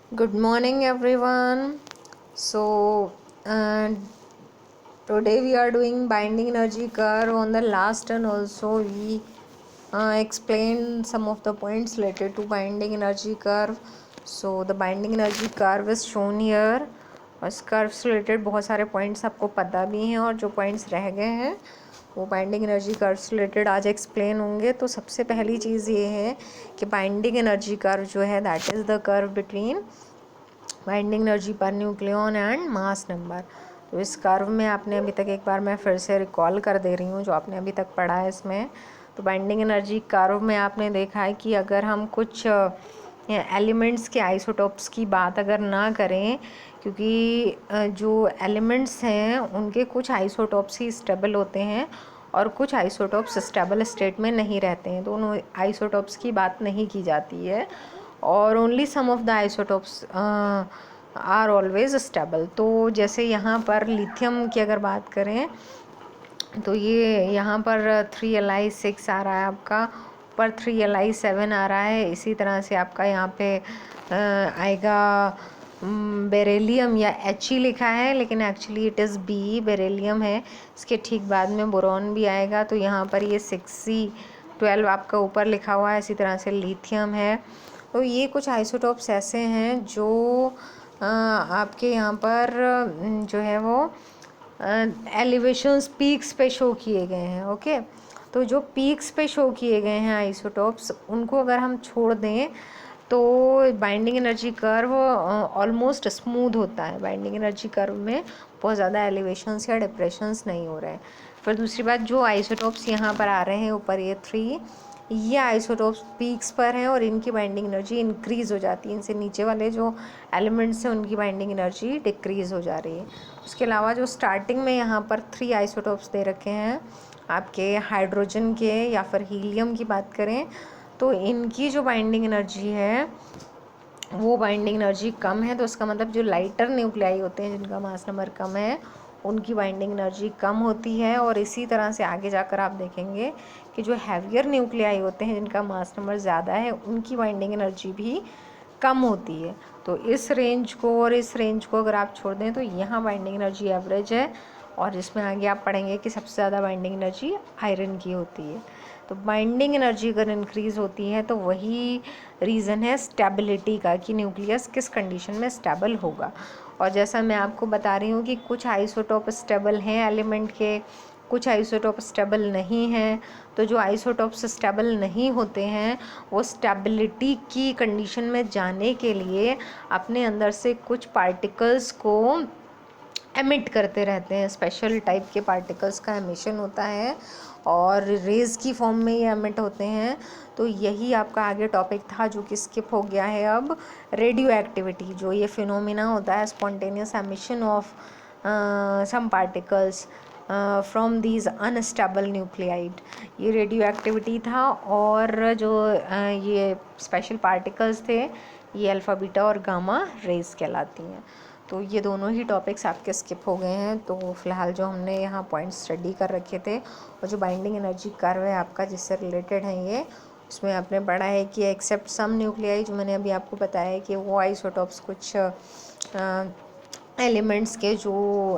Good morning, everyone. So, today we are doing binding energy curve. On the last turn, also we explained some of the points related to binding energy curve. So, the binding energy curve is shown here. और इस curve से related बहुत सारे points आपको पता भी हैं और जो पॉइंट्स रह गए हैं वो बाइंडिंग एनर्जी कर्व से रिलेटेड आज एक्सप्लेन होंगे। तो सबसे पहली चीज़ ये है कि बाइंडिंग एनर्जी कर्व जो है that is the curve between binding energy per nucleon and mass number. तो इस कर्व में आपने अभी तक एक बार मैं फिर से रिकॉल कर दे रही हूँ जो आपने अभी तक पढ़ा है इसमें। तो बाइंडिंग एनर्जी कर्व में आपने देखा है कि अगर हम कुछ एलिमेंट्स के आइसोटोप्स की बात अगर ना करें, क्योंकि जो एलिमेंट्स हैं उनके कुछ आइसोटोप्स ही स्टेबल होते हैं और कुछ आइसोटोप्स स्टेबल स्टेट में नहीं रहते हैं, तो उन आइसोटोप्स की बात नहीं की जाती है और only some of the isotopes are always stable. तो जैसे यहाँ पर लिथियम की अगर बात करें तो ये यहाँ पर 3Li6 आ रहा है आपका, पर 3Li7 आ रहा है। इसी तरह से आपका यहाँ पे आएगा बेरेलियम या He लिखा है लेकिन actually it is B, beryllium है। इसके ठीक बाद में बोरॉन भी आएगा, तो यहाँ पर ये 6C12 आपका ऊपर लिखा हुआ है। इसी तरह से लिथियम है। तो ये कुछ आइसोटोप्स ऐसे हैं जो आपके यहाँ पर जो है वो एलिवेशंस पीक्स पे शो किए गए हैं। ओके, तो जो पीक्स पे शो किए गए हैं आइसोटोप्स, उनको अगर हम छोड़ दें तो binding energy curve almost smooth होता है। बाइंडिंग एनर्जी कर्व में बहुत ज़्यादा एलिवेशंस या डिप्रेशंस नहीं हो रहे हैं। फिर दूसरी बात, जो आइसोटोप्स यहाँ पर आ रहे हैं ऊपर ये 3, ये आइसोटोप्स पीक्स पर हैं और इनकी बाइंडिंग एनर्जी इंक्रीज़ हो जाती है। इनसे नीचे वाले जो एलिमेंट्स हैं उनकी बाइंडिंग एनर्जी डिक्रीज़ हो जा रही है। उसके अलावा जो स्टार्टिंग में यहाँ पर 3 आइसोटोप्स दे रखे हैं आपके हाइड्रोजन के या फिर हीलियम की बात करें, तो इनकी जो बाइंडिंग एनर्जी है वो बाइंडिंग एनर्जी कम है। तो इसका मतलब जो लाइटर न्यूक्लियाई होते हैं जिनका मास नंबर कम है उनकी बाइंडिंग एनर्जी कम होती है। और इसी तरह से आगे जाकर आप देखेंगे कि जो हैवियर न्यूक्लियाई होते हैं जिनका मास नंबर ज़्यादा है उनकी बाइंडिंग एनर्जी भी कम होती है। तो इस रेंज को और इस रेंज को अगर आप छोड़ दें तो यहाँ बाइंडिंग एनर्जी एवरेज है, और जिसमें आगे आप पढ़ेंगे कि सबसे ज़्यादा बाइंडिंग एनर्जी आयरन की होती है। तो बाइंडिंग एनर्जी अगर इंक्रीज़ होती है तो वही रीज़न है स्टेबिलिटी का, कि न्यूक्लियस किस कंडीशन में स्टेबल होगा। और जैसा मैं आपको बता रही हूँ कि कुछ आइसोटोप स्टेबल हैं एलिमेंट के, कुछ आइसोटोप स्टेबल नहीं हैं। तो जो आइसोटोप्स स्टेबल नहीं होते हैं वो स्टेबिलिटी की कंडीशन में जाने के लिए अपने अंदर से कुछ पार्टिकल्स को एमिट करते रहते हैं। स्पेशल टाइप के पार्टिकल्स का एमिशन होता है और रेज़ की फॉर्म में ये एमिट होते हैं। तो यही आपका आगे टॉपिक था जो कि स्किप हो गया है अब, रेडियो एक्टिविटी। जो ये फिनोमिना होता है spontaneous emission of some particles from these unstable nuclide, ये रेडियो एक्टिविटी था। और जो ये स्पेशल पार्टिकल्स थे ये अल्फ़ा बीटा और गामा रेज कहलाती हैं। तो ये दोनों ही टॉपिक्स आपके स्किप हो गए हैं। तो फ़िलहाल जो हमने यहाँ पॉइंट्स स्टडी कर रखे थे और जो बाइंडिंग एनर्जी कर्व है आपका जिससे रिलेटेड है ये, उसमें आपने पढ़ा है कि एक्सेप्ट सम न्यूक्लियाई, जो मैंने अभी आपको बताया है कि वो आइसोटोप्स कुछ एलिमेंट्स के जो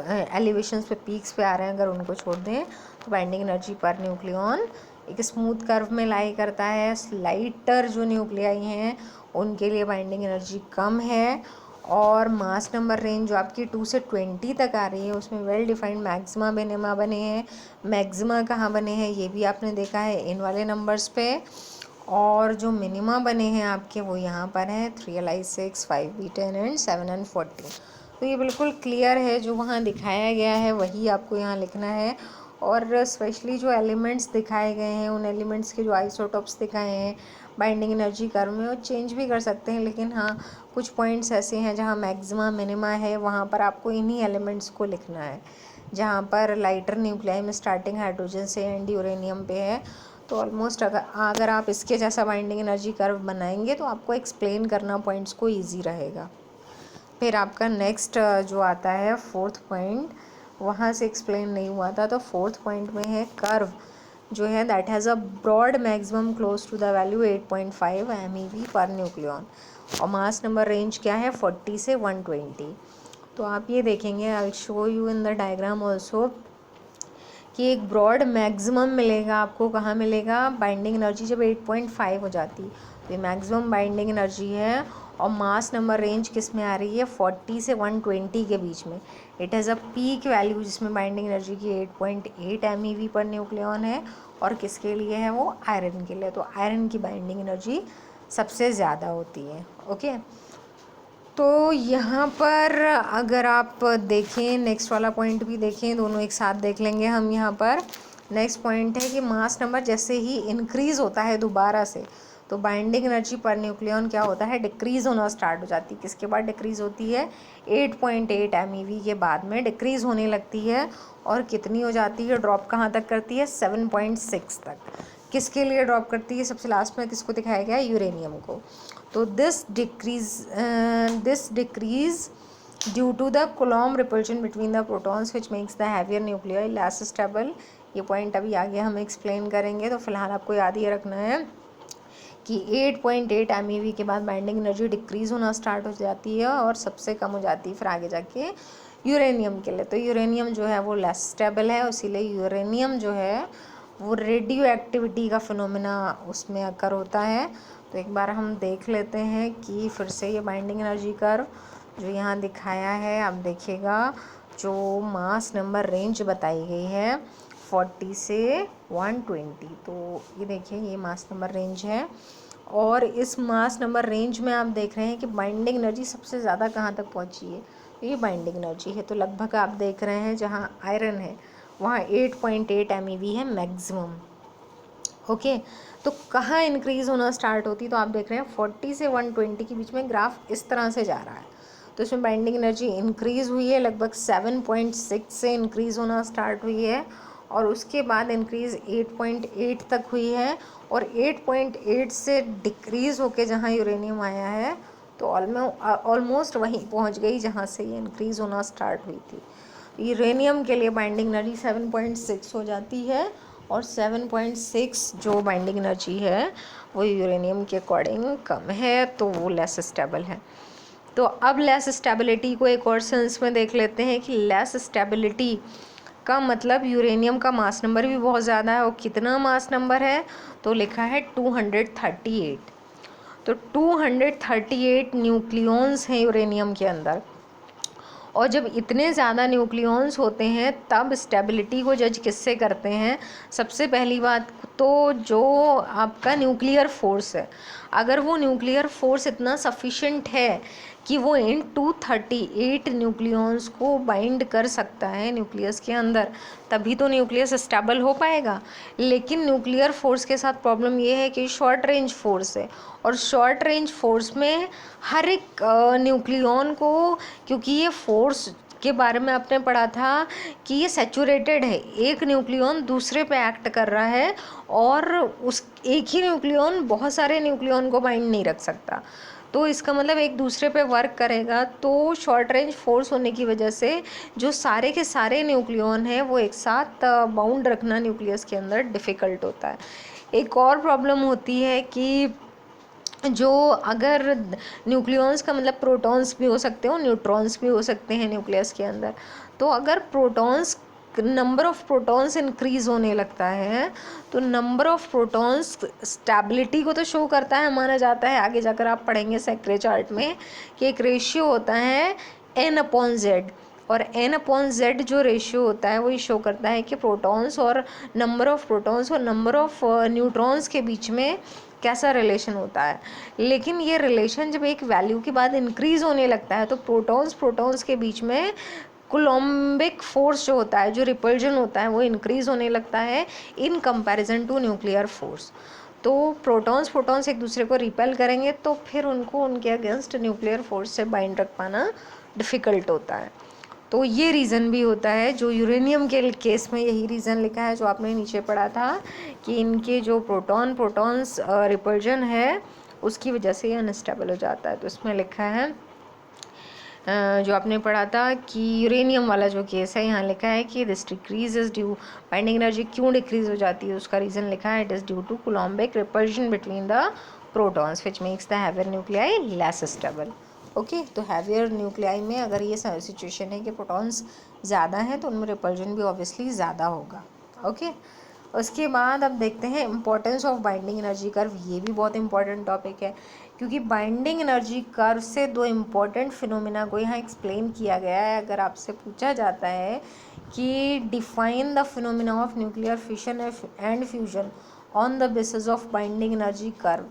एलिवेशंस पे पीक्स पे आ रहे हैं अगर उनको छोड़ दें तो बाइंडिंग एनर्जी पर न्यूक्लियन एक स्मूथ कर्व में लाई करता है। लाइटर जो न्यूक्लियाई हैं उनके लिए बाइंडिंग एनर्जी कम है। और मास नंबर रेंज जो आपकी 2 से 20 तक आ रही है उसमें वेल डिफाइंड मैक्सिमा मिनिमा बने हैं। मैक्सिमा कहाँ बने हैं ये भी आपने देखा है इन वाले नंबर्स पे, और जो मिनिमा बने हैं आपके वो यहाँ पर हैं 3Li6, 5B10 एंड 7 and 14। तो ये बिल्कुल क्लियर है, जो वहाँ दिखाया गया है वही आपको यहाँ लिखना है। और स्पेशली जो एलिमेंट्स दिखाए गए हैं उन एलिमेंट्स के जो आइसोटोप्स दिखाए हैं बाइंडिंग एनर्जी कर्व में वो चेंज भी कर सकते हैं, लेकिन हाँ कुछ पॉइंट्स ऐसे हैं जहाँ मैक्सिमा मिनिमा है वहाँ पर आपको इन्हीं एलिमेंट्स को लिखना है। जहाँ पर लाइटर न्यूक्लियाई में स्टार्टिंग हाइड्रोजन से एंड यूरेनियम पे है, तो ऑलमोस्ट अगर आप इसके जैसा बाइंडिंग एनर्जी कर्व बनाएंगे तो आपको एक्सप्लेन करना पॉइंट्स को ईजी रहेगा। फिर आपका नेक्स्ट जो आता है 4th पॉइंट, वहाँ से एक्सप्लेन नहीं हुआ था। तो 4th पॉइंट में है कर्व जो है that has a broad maximum close to the value 8.5 MeV per nucleon. और मास नंबर रेंज क्या है 40 से 120। तो आप ये देखेंगे, I will show you in the diagram also, कि एक ब्रॉड मैक्सिमम मिलेगा आपको। कहाँ मिलेगा? बाइंडिंग एनर्जी जब 8.5 हो जाती, तो ये मैक्सिमम बाइंडिंग एनर्जी है। और मास नंबर रेंज किस में आ रही है? 40 से 120 के बीच में। It has a peak value जिसमें बाइंडिंग एनर्जी की 8.8 MeV पर न्यूक्लियन है। और किसके लिए है वो? आयरन के लिए। तो आयरन की बाइंडिंग एनर्जी सबसे ज़्यादा होती है। ओके, तो यहाँ पर अगर आप देखें, नेक्स्ट वाला पॉइंट भी देखें, दोनों एक साथ देख लेंगे हम। यहाँ पर नेक्स्ट पॉइंट है कि मास नंबर जैसे ही इंक्रीज़ होता है दोबारा से, तो बाइंडिंग एनर्जी पर न्यूक्लियन क्या होता है? डिक्रीज़ होना स्टार्ट हो जाती है। किसके बाद डिक्रीज़ होती है? 8.8 MeV के बाद में डिक्रीज़ होने लगती है। और कितनी हो जाती है? ड्रॉप कहाँ तक करती है? 7.6 तक। किसके लिए ड्रॉप करती है? सबसे लास्ट में किसको दिखाया गया? यूरेनियम को। तो this decrease due to the Coulomb repulsion between the protons which makes the heavier nuclear less stable. ये पॉइंट अभी आगे हम एक्सप्लेन करेंगे। तो फिलहाल आपको याद ये रखना है कि 8.8 MeV के बाद बाइंडिंग एनर्जी डिक्रीज़ होना स्टार्ट हो जाती है और सबसे कम हो जाती है फिर आगे जाके यूरेनियम के लिए। तो यूरेनियम जो है वो लेस स्टेबल है, इसीलिए यूरेनियम जो है वो रेडियो एक्टिविटी का फिनोमेना उसमें अकर होता है। तो एक बार हम देख लेते हैं कि फिर से ये बाइंडिंग एनर्जी कर्व जो यहाँ दिखाया है, आप देखिएगा जो मास नंबर रेंज बताई गई है 40 से 120। तो ये देखिए, ये मास नंबर रेंज है। और इस मास नंबर रेंज में आप देख रहे हैं कि बाइंडिंग एनर्जी सबसे ज़्यादा कहाँ तक पहुँची है? ये बाइंडिंग एनर्जी है। तो लगभग आप देख रहे हैं जहाँ आयरन है वहाँ 8.8 MeV है मैक्सिमम। ओके, तो कहाँ इंक्रीज़ होना स्टार्ट होती? तो आप देख रहे हैं 40 से 120 के बीच में ग्राफ इस तरह से जा रहा है। तो इसमें बाइंडिंग एनर्जी इंक्रीज़ हुई है, लगभग 7.6 से इंक्रीज़ होना स्टार्ट हुई है। और उसके बाद इंक्रीज़ 8.8 तक हुई है। और 8.8 से डिक्रीज़ होके जहाँ यूरेनियम आया है तो ऑलमोस्ट वहीं पहुँच गई जहाँ से ये इंक्रीज़ होना स्टार्ट हुई थी। यूरेनियम के लिए बाइंडिंग एनर्जी 7.6 हो जाती है। और 7.6 जो बाइंडिंग एनर्जी है वो यूरेनियम के अकॉर्डिंग कम है, तो वो लेस स्टेबल है। तो अब लेस स्टेबिलिटी को एक और सेंस में देख लेते हैं कि लेस स्टेबिलिटी का मतलब यूरेनियम का मास नंबर भी बहुत ज़्यादा है। और कितना मास नंबर है? तो लिखा है 238। तो 238 न्यूक्लियॉन्स हैं यूरेनियम के अंदर। और जब इतने ज़्यादा न्यूक्लियॉन्स होते हैं तब स्टेबिलिटी को जज किससे करते हैं? सबसे पहली बात तो जो आपका न्यूक्लियर फोर्स है, अगर वो न्यूक्लियर फोर्स इतना सफिशिएंट है कि वो इन 238 न्यूक्लियॉन्स को बाइंड कर सकता है न्यूक्लियस के अंदर, तभी तो न्यूक्लियस स्टेबल हो पाएगा। लेकिन न्यूक्लियर फोर्स के साथ प्रॉब्लम ये है कि शॉर्ट रेंज फोर्स है। और शॉर्ट रेंज फोर्स में हर एक न्यूक्लियॉन को, क्योंकि ये फोर्स के बारे में आपने पढ़ा था कि ये सैचुरेटेड है, एक न्यूक्लियॉन दूसरे पे एक्ट कर रहा है और उस एक ही न्यूक्लियॉन बहुत सारे न्यूक्लियॉन को बाइंड नहीं रख सकता। तो इसका मतलब एक दूसरे पे वर्क करेगा। तो शॉर्ट रेंज फोर्स होने की वजह से जो सारे के सारे न्यूक्लियॉन हैं वो एक साथ बाउंड रखना न्यूक्लियस के अंदर डिफ़िकल्ट होता है। एक और प्रॉब्लम होती है कि जो अगर न्यूक्लियॉन्स का मतलब प्रोटॉन्स भी हो सकते हो, न्यूट्रॉन्स भी हो सकते हैं न्यूक्लियस के अंदर। तो अगर protons, number of protons increase होने लगता है तो नंबर ऑफ़ प्रोटॉन्स स्टेबिलिटी को तो शो करता है, माना जाता है। आगे जाकर आप पढ़ेंगे सेक्रे चार्ट में कि एक रेशियो होता है N/Z। और N/Z जो रेशियो होता है वो ये शो करता है कि प्रोटॉन्स और नंबर ऑफ़ प्रोटॉन्स और नंबर ऑफ़ न्यूट्रॉन्स के बीच में कैसा रिलेशन होता है। लेकिन ये रिलेशन जब एक वैल्यू के बाद इंक्रीज़ होने लगता है तो प्रोटॉन्स के बीच में कूलम्बिक फोर्स जो होता है, जो रिपल्जन होता है, वो इंक्रीज़ होने लगता है in comparison to nuclear force. तो प्रोटॉन्स एक दूसरे को रिपेल करेंगे तो फिर उनको उनके अगेंस्ट न्यूक्लियर फोर्स से बाइंड रख पाना डिफ़िकल्ट होता है। तो ये रीज़न भी होता है। जो यूरेनियम के केस में यही रीज़न लिखा है जो आपने नीचे पढ़ा था कि इनके जो प्रोटॉन्स रिपल्जन है उसकी वजह से ये अनस्टेबल हो जाता है। तो इसमें लिखा है जो आपने पढ़ा था कि यूरेनियम वाला जो केस है, यहाँ लिखा है कि this decrease is due, binding energy क्यों डिक्रीज हो जाती है उसका रीज़न लिखा है, it is due to Coulombic repulsion between the protons which makes the heavier nuclei less stable. Okay, तो हैवियर न्यूक्लियाई में अगर ये सिचुएशन है कि प्रोटॉन्स ज़्यादा हैं तो उनमें रिपल्जन भी ऑब्वियसली ज़्यादा होगा। ओके, उसके बाद अब देखते हैं importance of binding energy curve. ये भी बहुत इंपॉर्टेंट टॉपिक है, क्योंकि बाइंडिंग एनर्जी कर्व से दो इम्पॉर्टेंट फिनोमिना को यहाँ एक्सप्लेन किया गया है। अगर आपसे पूछा जाता है कि define the phenomena of nuclear fission and fusion on the basis of binding energy curve,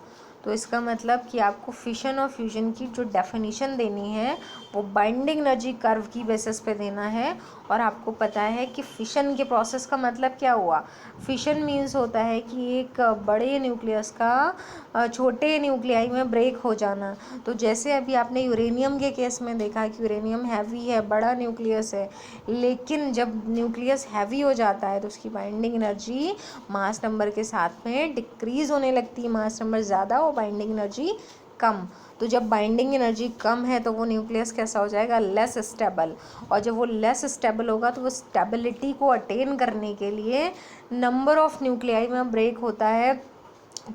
तो इसका मतलब कि आपको फिशन और फ्यूजन की जो डेफिनेशन देनी है वो बाइंडिंग एनर्जी कर्व की बेसिस पे देना है। और आपको पता है कि फिशन के प्रोसेस का मतलब क्या हुआ। फिशन मीन्स होता है कि एक बड़े न्यूक्लियस का छोटे न्यूक्लियाई में ब्रेक हो जाना। तो जैसे अभी आपने यूरेनियम के केस में देखा कि यूरेनियम हैवी है, बड़ा न्यूक्लियस है, लेकिन जब न्यूक्लियस हैवी हो जाता है तो उसकी बाइंडिंग एनर्जी मास नंबर के साथ में डिक्रीज़ होने लगती है। मास नंबर ज़्यादा और बाइंडिंग एनर्जी कम। तो जब बाइंडिंग एनर्जी कम है तो वो न्यूक्लियस कैसा हो जाएगा, लेस स्टेबल। और जब वो लेस स्टेबल होगा तो वो स्टेबिलिटी को अटेन करने के लिए नंबर ऑफ न्यूक्लियाई में ब्रेक होता है,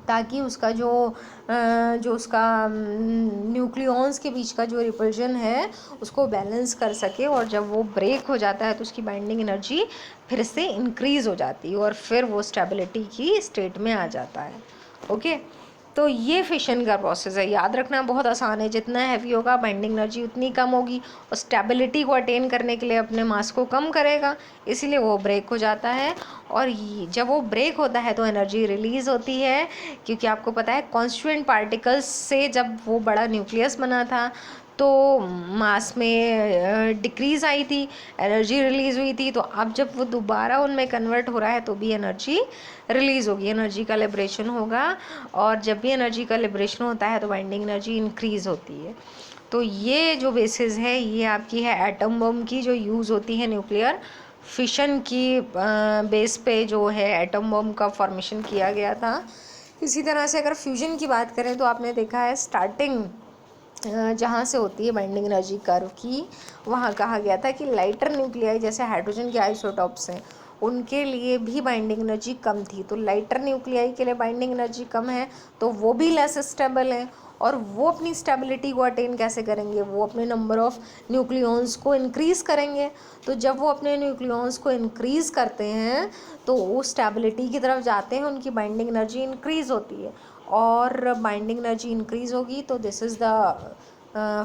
ताकि उसका जो उसका न्यूक्लियॉन्स के बीच का जो रिपल्जन है उसको बैलेंस कर सके। और जब वो ब्रेक हो जाता है तो उसकी बाइंडिंग एनर्जी फिर से इंक्रीज़ हो जाती है और फिर वो स्टेबिलिटी की स्टेट में आ जाता है। ओके, तो ये फिशन का प्रोसेस है। याद रखना बहुत आसान है, जितना हैवी होगा बाइंडिंग एनर्जी उतनी कम होगी और स्टेबिलिटी को अटेन करने के लिए अपने मास को कम करेगा, इसीलिए वो ब्रेक हो जाता है। और जब वो ब्रेक होता है तो एनर्जी रिलीज़ होती है, क्योंकि आपको पता है कॉन्स्टिट्यूएंट पार्टिकल्स से जब वो बड़ा न्यूक्लियस बना था तो मास में डिक्रीज़ आई थी, एनर्जी रिलीज़ हुई थी। तो अब जब वो दोबारा उनमें कन्वर्ट हो रहा है तो भी एनर्जी रिलीज़ होगी, एनर्जी का लिबरेशन होगा। और जब भी एनर्जी का लिबरेशन होता है तो बाइंडिंग एनर्जी इंक्रीज़ होती है। तो ये जो बेसिस है ये आपकी है एटम बम की, जो यूज़ होती है न्यूक्लियर फिशन की बेस पे जो है एटम बम का फॉर्मेशन किया गया था। इसी तरह से अगर फ्यूजन की बात करें तो आपने देखा है स्टार्टिंग जहाँ से होती है बाइंडिंग एनर्जी कर्व की, वहाँ कहा गया था कि लाइटर न्यूक्लियाई जैसे हाइड्रोजन के आइसोटॉप्स हैं उनके लिए भी बाइंडिंग एनर्जी कम थी। तो लाइटर न्यूक्लियाई के लिए बाइंडिंग एनर्जी कम है तो वो भी लेस स्टेबल है। और वो अपनी स्टेबिलिटी को अटेन कैसे करेंगे, वो अपने नंबर ऑफ़ न्यूक्लियॉन्स को इंक्रीज़ करेंगे। तो जब वो अपने न्यूक्लियॉन्स को इंक्रीज़ करते हैं तो वो स्टेबिलिटी की तरफ जाते हैं, उनकी बाइंडिंग एनर्जी इंक्रीज़ होती है। और बाइंडिंग एनर्जी इंक्रीज़ होगी तो this is the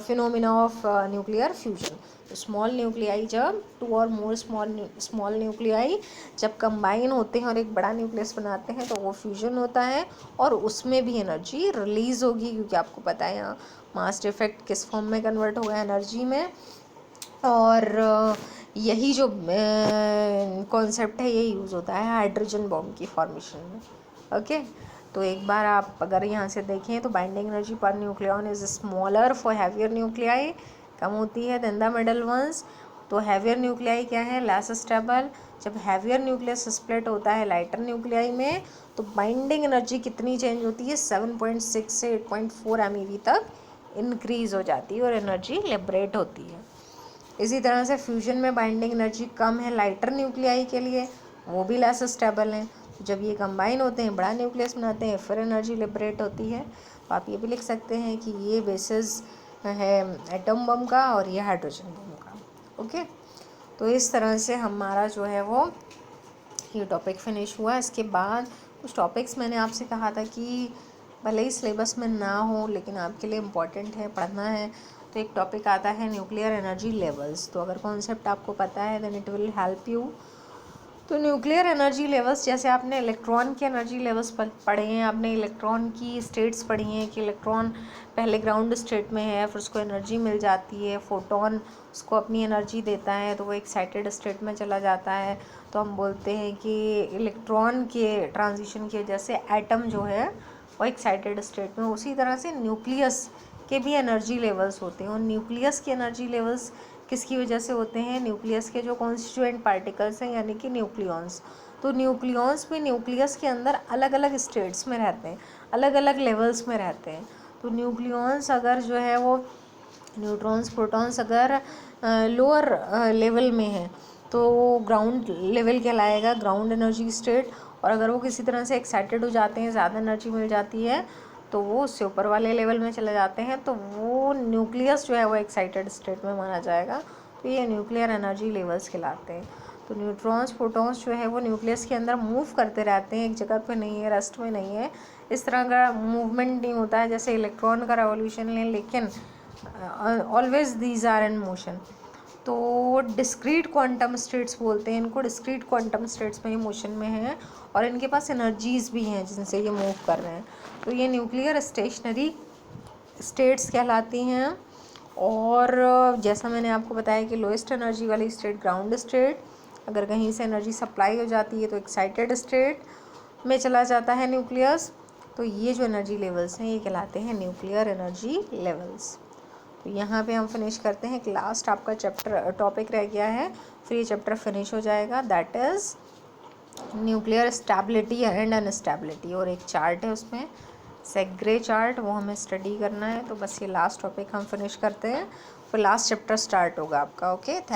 phenomena of nuclear fusion. Small nuclei जब टू और मोर स्मॉल न्यूक्लियाई जब कंबाइन होते हैं और एक बड़ा न्यूक्लियस बनाते हैं तो वो फ्यूजन होता है और उसमें भी एनर्जी रिलीज़ होगी, क्योंकि आपको पता है यहाँ मास इफेक्ट किस फॉर्म में कन्वर्ट होगा, एनर्जी में। और यही जो कॉन्सेप्ट है ये यूज़ होता है हाइड्रोजन बॉम्ब की फॉर्मेशन में। ओके, तो एक बार आप अगर यहाँ से देखें तो binding energy per nucleon is smaller for heavier nuclei, कम होती है देन द मिडल वंस। तो हैवियर न्यूक्लियाई क्या है, लेस स्टेबल। जब हैवियर न्यूक्लियस स्प्लिट होता है लाइटर न्यूक्लियाई में तो बाइंडिंग एनर्जी कितनी चेंज होती है, 7.6 से 8.4 MeV तक इंक्रीज़ हो जाती है और एनर्जी लिबरेट होती है। इसी तरह से फ्यूजन में बाइंडिंग एनर्जी कम है लाइटर न्यूक्लियाई के लिए, वो भी लेस स्टेबल हैं। जब ये कंबाइन होते हैं बड़ा न्यूक्लियस बनाते हैं फिर एनर्जी लिबरेट होती है। तो आप ये भी लिख सकते हैं कि ये बेसिस है एटम बम का और ये हाइड्रोजन बम का। ओके, तो इस तरह से हमारा जो है वो ये टॉपिक फिनिश हुआ। इसके बाद कुछ टॉपिक्स मैंने आपसे कहा था कि भले ही सिलेबस में ना हो लेकिन आपके लिए इम्पॉर्टेंट है, पढ़ना है। तो एक टॉपिक आता है न्यूक्लियर एनर्जी लेवल्स। तो अगर कॉन्सेप्ट आपको पता है then it will help you. तो न्यूक्लियर एनर्जी लेवल्स, जैसे आपने इलेक्ट्रॉन के एनर्जी लेवल्स पढ़े हैं, आपने इलेक्ट्रॉन की स्टेट्स पढ़ी हैं कि इलेक्ट्रॉन पहले ग्राउंड स्टेट में है फिर उसको एनर्जी मिल जाती है, फोटोन उसको अपनी एनर्जी देता है तो वो एक्साइटेड स्टेट में चला जाता है। तो हम बोलते हैं कि इलेक्ट्रॉन के ट्रांजिशन की वजह से एटम जो है वो एक्साइटेड स्टेट में। उसी तरह से न्यूक्लियस के भी एनर्जी लेवल्स होते हैं और न्यूक्लियस के एनर्जी लेवल्स किसकी वजह से होते हैं, न्यूक्लियस के जो कॉन्स्टिट्यूएंट पार्टिकल्स हैं यानी कि न्यूक्लियॉन्स। तो न्यूक्लियॉन्स भी न्यूक्लियस के अंदर अलग अलग स्टेट्स में रहते हैं, अलग अलग लेवल्स में रहते हैं। तो न्यूक्लियॉन्स अगर जो है वो न्यूट्रॉन्स प्रोटॉन्स अगर लोअर लेवल में है तो ग्राउंड लेवल कहलाएगा, ग्राउंड एनर्जी स्टेट। और अगर वो किसी तरह से एक्साइटेड हो जाते हैं, ज़्यादा एनर्जी मिल जाती है तो वो उससे ऊपर वाले लेवल में चले जाते हैं, तो वो न्यूक्लियस जो है वो एक्साइटेड स्टेट में माना जाएगा। तो ये न्यूक्लियर एनर्जी लेवल्स कहलाते हैं। तो न्यूट्रॉन्स प्रोटॉन्स जो है वो न्यूक्लियस के अंदर मूव करते रहते हैं, एक जगह पे नहीं है, रेस्ट में नहीं है, इस तरह का मूवमेंट नहीं होता है जैसे इलेक्ट्रॉन का रेवोल्यूशन लें, लेकिन always these are in motion. तो डिस्क्रीट क्वांटम स्टेट्स बोलते हैं इनको, डिस्क्रीट क्वांटम स्टेट्स में ये मोशन में हैं और इनके पास एनर्जीज भी हैं जिनसे ये मूव कर रहे हैं। तो ये न्यूक्लियर स्टेशनरी स्टेट्स कहलाती हैं। और जैसा मैंने आपको बताया कि लोएस्ट एनर्जी वाली स्टेट ग्राउंड स्टेट, अगर कहीं से एनर्जी सप्लाई हो जाती है तो एक्साइटेड स्टेट में चला जाता है न्यूक्लियस। तो ये जो एनर्जी लेवल्स हैं ये कहलाते हैं न्यूक्लियर एनर्जी लेवल्स। तो यहाँ पे हम फिनिश करते हैं। एक लास्ट आपका चैप्टर टॉपिक रह गया है, फिर ये चैप्टर फिनिश हो जाएगा, that is nuclear stability and unstability. और एक चार्ट है उसमें सेग्रे चार्ट, वो हमें स्टडी करना है। तो बस ये लास्ट टॉपिक हम फिनिश करते हैं, फिर लास्ट चैप्टर स्टार्ट होगा आपका। Okay, thank